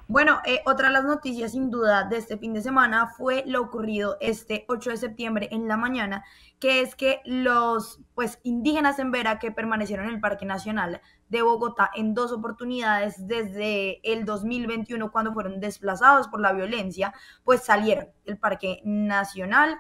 Bueno, otra de las noticias sin duda de este fin de semana fue lo ocurrido este 8 de septiembre en la mañana, que es que los pues indígenas en Vera que permanecieron en el Parque Nacional de Bogotá en dos oportunidades desde el 2021 cuando fueron desplazados por la violencia, pues salieron del Parque Nacional.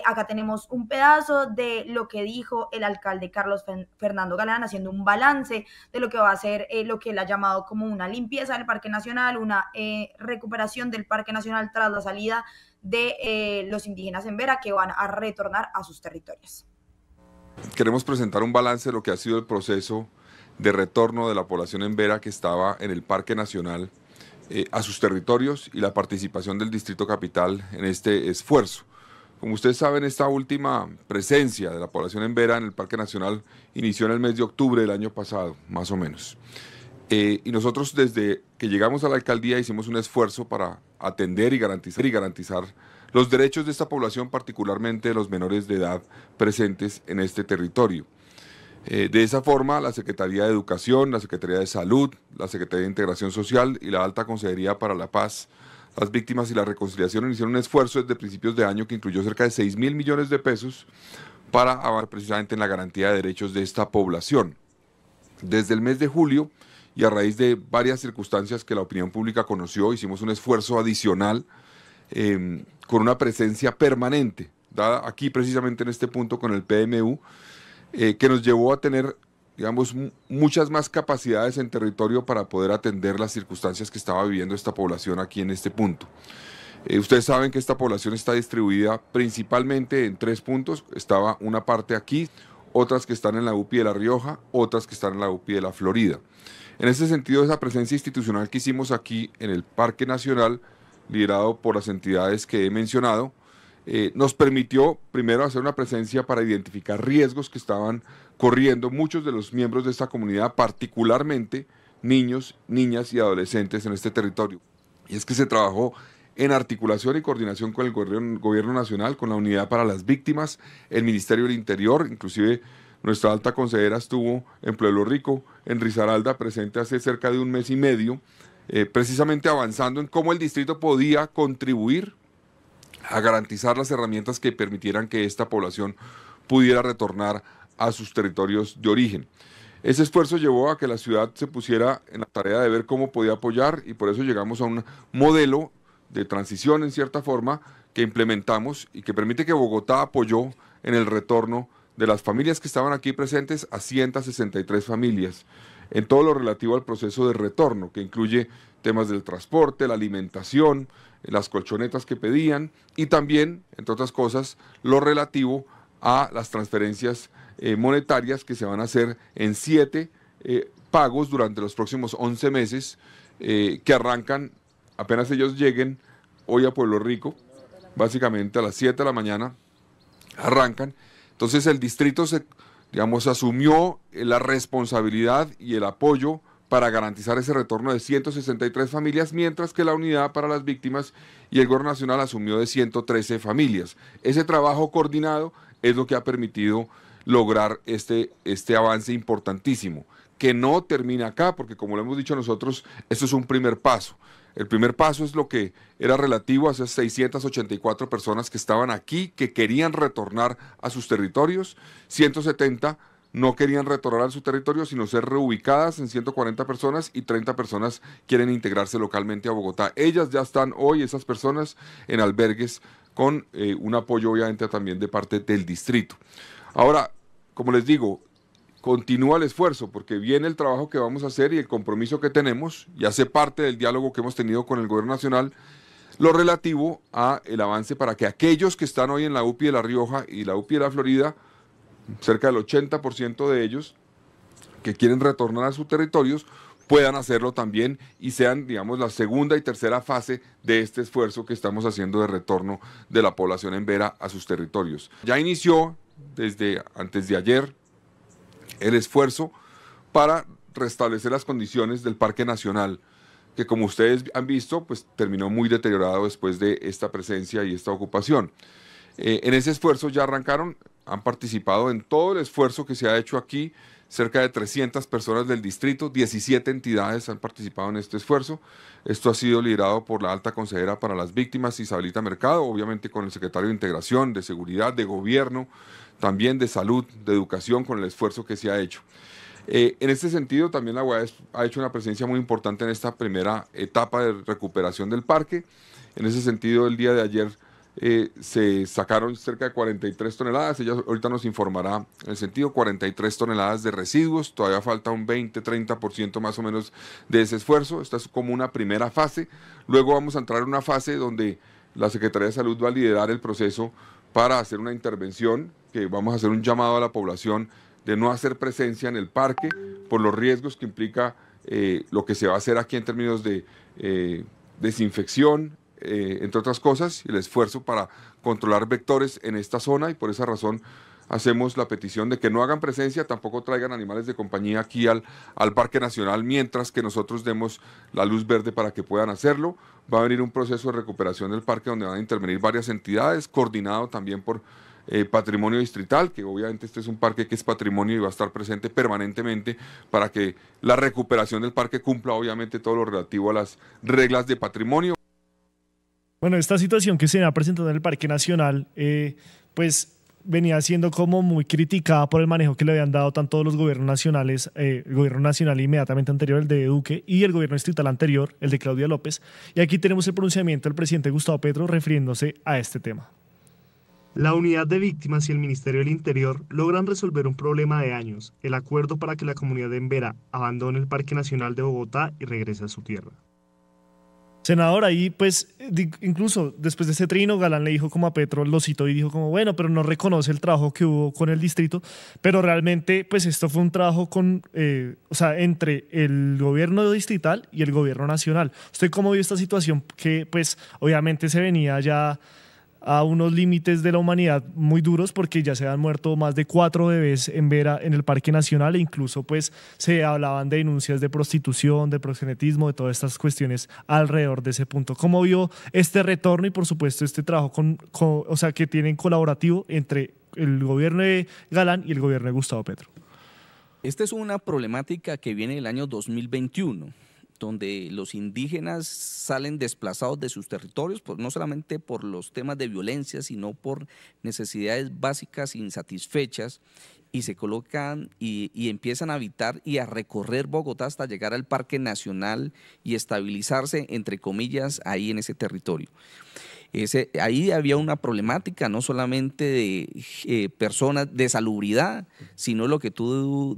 Acá tenemos un pedazo de lo que dijo el alcalde Carlos Fernando Galán haciendo un balance de lo que va a ser lo que él ha llamado como una limpieza del Parque Nacional, una recuperación del Parque Nacional tras la salida de los indígenas en Vera que van a retornar a sus territorios. Queremos presentar un balance de lo que ha sido el proceso de retorno de la población en Vera que estaba en el Parque Nacional a sus territorios y la participación del Distrito Capital en este esfuerzo. Como ustedes saben, esta última presencia de la población en Vera en el Parque Nacional inició en el mes de octubre del año pasado, más o menos. Y nosotros desde que llegamos a la alcaldía hicimos un esfuerzo para atender y garantizar los derechos de esta población, particularmente de los menores de edad presentes en este territorio. De esa forma, la Secretaría de Educación, la Secretaría de Salud, la Secretaría de Integración Social y la Alta Consejería para la Paz, las Víctimas y la Reconciliación hicieron un esfuerzo desde principios de año que incluyó cerca de 6.000 millones de pesos para avanzar precisamente en la garantía de derechos de esta población. Desde el mes de julio y a raíz de varias circunstancias que la opinión pública conoció, hicimos un esfuerzo adicional con una presencia permanente, dada aquí precisamente en este punto con el PMU, que nos llevó a tener, digamos, muchas más capacidades en territorio para poder atender las circunstancias que estaba viviendo esta población aquí en este punto. Ustedes saben que esta población está distribuida principalmente en 3 puntos. Estaba una parte aquí, otras que están en la UPI de La Rioja, otras que están en la UPI de La Florida. En ese sentido, esa presencia institucional que hicimos aquí en el Parque Nacional, liderado por las entidades que he mencionado, nos permitió primero hacer una presencia para identificar riesgos que estaban corriendo muchos de los miembros de esta comunidad, particularmente niños, niñas y adolescentes en este territorio. Y es que se trabajó en articulación y coordinación con el gobierno nacional, con la Unidad para las Víctimas, el Ministerio del Interior, inclusive nuestra alta consejera estuvo en Pueblo Rico, en Risaralda, presente hace cerca de un mes y medio, precisamente avanzando en cómo el distrito podía contribuir a garantizar las herramientas que permitieran que esta población pudiera retornar a sus territorios de origen. Ese esfuerzo llevó a que la ciudad se pusiera en la tarea de ver cómo podía apoyar y por eso llegamos a un modelo de transición en cierta forma que implementamos y que permite que Bogotá apoyó en el retorno de las familias que estaban aquí presentes a 163 familias en todo lo relativo al proceso de retorno, que incluye temas del transporte, la alimentación, las colchonetas que pedían y también, entre otras cosas, lo relativo a las transferencias monetarias que se van a hacer en 7 pagos durante los próximos 11 meses que arrancan apenas ellos lleguen hoy a Pueblo Rico, básicamente a las 7 de la mañana arrancan. Entonces el distrito digamos, asumió la responsabilidad y el apoyo para garantizar ese retorno de 163 familias, mientras que la Unidad para las Víctimas y el Gobierno Nacional asumió de 113 familias. Ese trabajo coordinado es lo que ha permitido lograr este avance importantísimo, que no termina acá, porque como lo hemos dicho nosotros, esto es un primer paso. El primer paso es lo que era relativo a esas 684 personas que estaban aquí, que querían retornar a sus territorios, 170 no querían retornar a su territorio, sino ser reubicadas en 140 personas y 30 personas quieren integrarse localmente a Bogotá. Ellas ya están hoy, esas personas, en albergues con un apoyo obviamente también de parte del distrito. Ahora, como les digo, continúa el esfuerzo porque viene el trabajo que vamos a hacer y el compromiso que tenemos y hace parte del diálogo que hemos tenido con el gobierno nacional, lo relativo a el avance para que aquellos que están hoy en la UPI de La Rioja y la UPI de La Florida, cerca del 80% de ellos que quieren retornar a sus territorios, puedan hacerlo también y sean, digamos, la segunda y tercera fase de este esfuerzo que estamos haciendo de retorno de la población en Vera a sus territorios. Ya inició desde antes de ayer el esfuerzo para restablecer las condiciones del Parque Nacional, que como ustedes han visto, pues terminó muy deteriorado después de esta presencia y esta ocupación. En ese esfuerzo ya arrancaron, han participado en todo el esfuerzo que se ha hecho aquí, cerca de 300 personas del distrito, 17 entidades han participado en este esfuerzo. Esto ha sido liderado por la alta consejera para las víctimas, Isabelita Mercado, obviamente con el secretario de Integración, de Seguridad, de Gobierno, también de Salud, de Educación, con el esfuerzo que se ha hecho. En este sentido, también la UAS ha hecho una presencia muy importante en esta primera etapa de recuperación del parque. En ese sentido, el día de ayer se sacaron cerca de 43 toneladas, ella ahorita nos informará en el sentido, 43 toneladas de residuos, todavía falta un 20-30% más o menos de ese esfuerzo. Esta es como una primera fase. Luego vamos a entrar en una fase donde la Secretaría de Salud va a liderar el proceso para hacer una intervención, que vamos a hacer un llamado a la población de no hacer presencia en el parque por los riesgos que implica lo que se va a hacer aquí en términos de desinfección, entre otras cosas, y el esfuerzo para controlar vectores en esta zona, y por esa razón hacemos la petición de que no hagan presencia, tampoco traigan animales de compañía aquí al Parque Nacional, mientras que nosotros demos la luz verde para que puedan hacerlo. Va a venir un proceso de recuperación del parque donde van a intervenir varias entidades, coordinado también por Patrimonio Distrital, que obviamente este es un parque que es patrimonio y va a estar presente permanentemente para que la recuperación del parque cumpla obviamente todo lo relativo a las reglas de patrimonio. Bueno, esta situación que se ha presentado en el Parque Nacional, pues venía siendo como muy criticada por el manejo que le habían dado tanto los gobiernos nacionales, el gobierno nacional inmediatamente anterior, el de Duque, y el gobierno distrital anterior, el de Claudia López. Y aquí tenemos el pronunciamiento del presidente Gustavo Petro refiriéndose a este tema. La Unidad de Víctimas y el Ministerio del Interior logran resolver un problema de años, el acuerdo para que la comunidad de Embera abandone el Parque Nacional de Bogotá y regrese a su tierra. Senador, ahí pues incluso después de ese trino, Galán le dijo como a Petro, lo citó y dijo como bueno, pero no reconoce el trabajo que hubo con el distrito, pero realmente pues esto fue un trabajo con, o sea, entre el gobierno distrital y el gobierno nacional. ¿Usted cómo vio esta situación que pues obviamente se venía ya a unos límites de la humanidad muy duros, porque ya se han muerto más de 4 bebés en Vera, en el Parque Nacional, e incluso pues se hablaban de denuncias de prostitución, de proxenetismo, de todas estas cuestiones alrededor de ese punto? ¿Cómo vio este retorno y por supuesto este trabajo o sea, que tienen colaborativo entre el gobierno de Galán y el gobierno de Gustavo Petro? Esta es una problemática que viene del año 2021. Donde los indígenas salen desplazados de sus territorios, no solamente por los temas de violencia, sino por necesidades básicas insatisfechas, y se colocan y empiezan a habitar y a recorrer Bogotá hasta llegar al Parque Nacional y estabilizarse, entre comillas, ahí en ese territorio. Ahí había una problemática no solamente de personas de salubridad, sino lo que tú,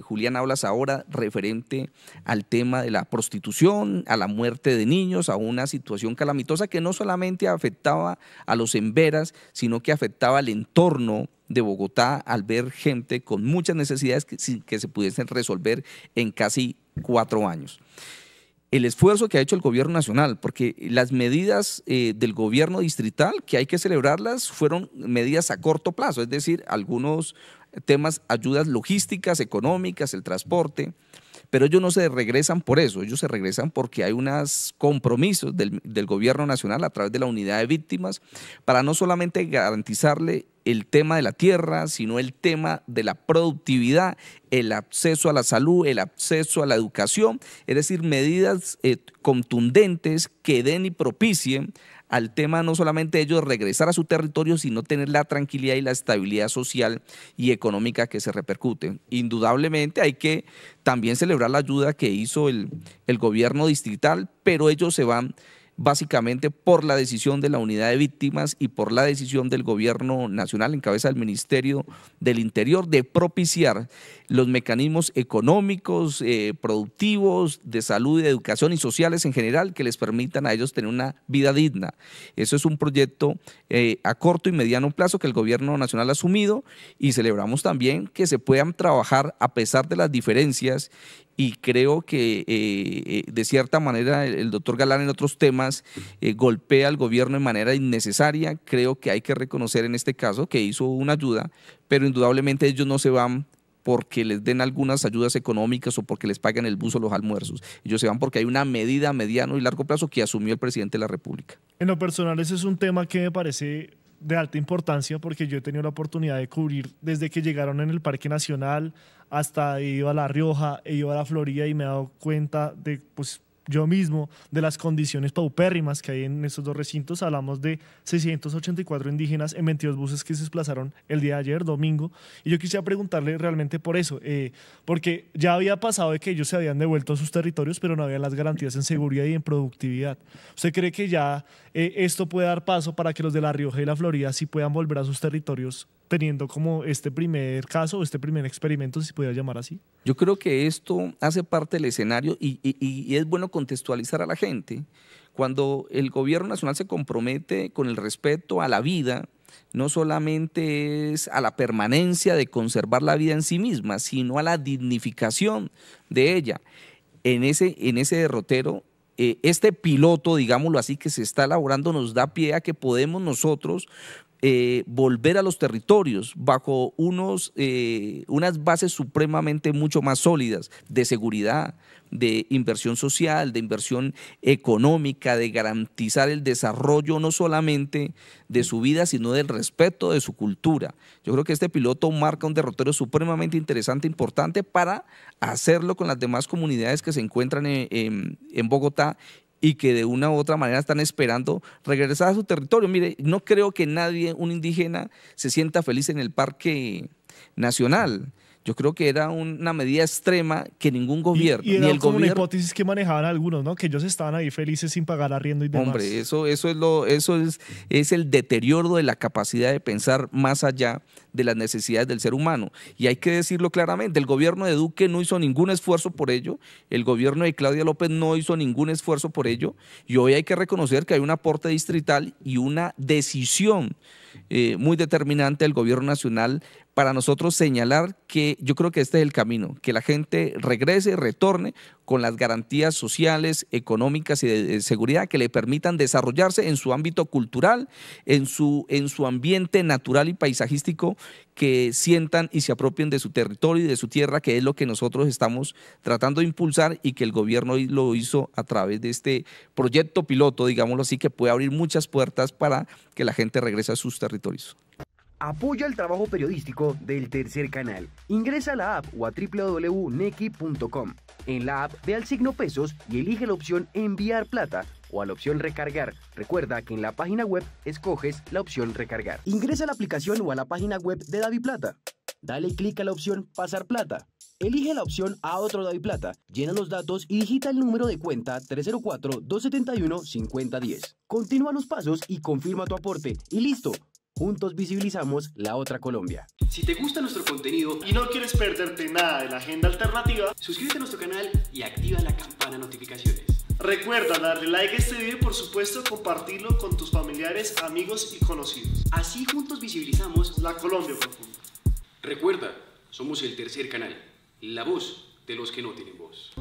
Julián, hablas ahora referente al tema de la prostitución, a la muerte de niños, a una situación calamitosa que no solamente afectaba a los emberas, sino que afectaba al entorno de Bogotá al ver gente con muchas necesidades que se pudiesen resolver en casi 4 años. El esfuerzo que ha hecho el gobierno nacional, porque las medidas del gobierno distrital, que hay que celebrarlas, fueron medidas a corto plazo, es decir, algunos temas, ayudas logísticas, económicas, el transporte, pero ellos no se regresan por eso, ellos se regresan porque hay unos compromisos del gobierno nacional a través de la unidad de víctimas para no solamente garantizarle el tema de la tierra, sino el tema de la productividad, el acceso a la salud, el acceso a la educación, es decir, medidas contundentes que den y propicien al tema no solamente ellos regresar a su territorio, sino tener la tranquilidad y la estabilidad social y económica que se repercuten. Indudablemente hay que también celebrar la ayuda que hizo el gobierno distrital, pero ellos se van básicamente por la decisión de la unidad de víctimas y por la decisión del gobierno nacional en cabeza del Ministerio del Interior de propiciar los mecanismos económicos, productivos, de salud, de educación y sociales en general que les permitan a ellos tener una vida digna. Eso es un proyecto a corto y mediano plazo que el gobierno nacional ha asumido, y celebramos también que se puedan trabajar a pesar de las diferencias. Y creo que de cierta manera el doctor Galán en otros temas golpea al gobierno de manera innecesaria. Creo que hay que reconocer en este caso que hizo una ayuda, pero indudablemente ellos no se van porque les den algunas ayudas económicas o porque les paguen el bus o los almuerzos. Ellos se van porque hay una medida a mediano y largo plazo que asumió el presidente de la República. En lo personal, ese es un tema que me parece de alta importancia, porque yo he tenido la oportunidad de cubrir desde que llegaron en el Parque Nacional hasta he ido a La Rioja, he ido a la Florida y me he dado cuenta de, pues, yo mismo, de las condiciones paupérrimas que hay en estos dos recintos. Hablamos de 684 indígenas en 22 buses que se desplazaron el día de ayer, domingo, y yo quisiera preguntarle realmente por eso, porque ya había pasado de que ellos se habían devuelto a sus territorios, pero no había las garantías en seguridad y en productividad. ¿Usted cree que ya esto puede dar paso para que los de La Rioja y la Florida sí puedan volver a sus territorios, teniendo como este primer caso, este primer experimento, si se pudiera llamar así? Yo creo que esto hace parte del escenario y es bueno contextualizar a la gente. Cuando el gobierno nacional se compromete con el respeto a la vida, no solamente es a la permanencia de conservar la vida en sí misma, sino a la dignificación de ella. En ese derrotero, este piloto, digámoslo así, que se está elaborando nos da pie a que podemos nosotros volver a los territorios bajo unas bases supremamente mucho más sólidas de seguridad, de inversión social, de inversión económica, de garantizar el desarrollo no solamente de su vida, sino del respeto de su cultura. Yo creo que este piloto marca un derrotero supremamente interesante, importante para hacerlo con las demás comunidades que se encuentran en Bogotá y que de una u otra manera están esperando regresar a su territorio. Mire, no creo que nadie, un indígena, se sienta feliz en el Parque Nacional. Yo creo que era una medida extrema que ningún gobierno, y era ni el como gobierno... una hipótesis que manejaban algunos, ¿no? Que ellos estaban ahí felices sin pagar arriendo y demás. Hombre, eso es el deterioro de la capacidad de pensar más allá de las necesidades del ser humano. Y hay que decirlo claramente, el gobierno de Duque no hizo ningún esfuerzo por ello, el gobierno de Claudia López no hizo ningún esfuerzo por ello, y hoy hay que reconocer que hay un aporte distrital y una decisión muy determinante del gobierno nacional para nosotros señalar que yo creo que este es el camino, que la gente regrese, retorne con las garantías sociales, económicas y de seguridad que le permitan desarrollarse en su ámbito cultural, en su ambiente natural y paisajístico, que sientan y se apropien de su territorio y de su tierra, que es lo que nosotros estamos tratando de impulsar y que el gobierno lo hizo a través de este proyecto piloto, digámoslo así, que puede abrir muchas puertas para que la gente regrese a sus territorios. Apoya el trabajo periodístico del Tercer Canal. Ingresa a la app o a www.nequi.com. En la app ve al signo pesos y elige la opción enviar plata o a la opción recargar. Recuerda que en la página web escoges la opción recargar. Ingresa a la aplicación o a la página web de DaviPlata. Dale clic a la opción pasar plata. Elige la opción a otro DaviPlata, llena los datos y digita el número de cuenta 304-271-5010. Continúa los pasos y confirma tu aporte y listo. Juntos visibilizamos la otra Colombia. Si te gusta nuestro contenido Y no quieres perderte nada de la agenda alternativa, suscríbete a nuestro canal y activa la campana de notificaciones. recuerda darle like a este video y por supuesto compartirlo con tus familiares, amigos y conocidos. Así juntos visibilizamos. La Colombia profunda. Recuerda, somos el Tercer Canal, la voz de los que no tienen voz.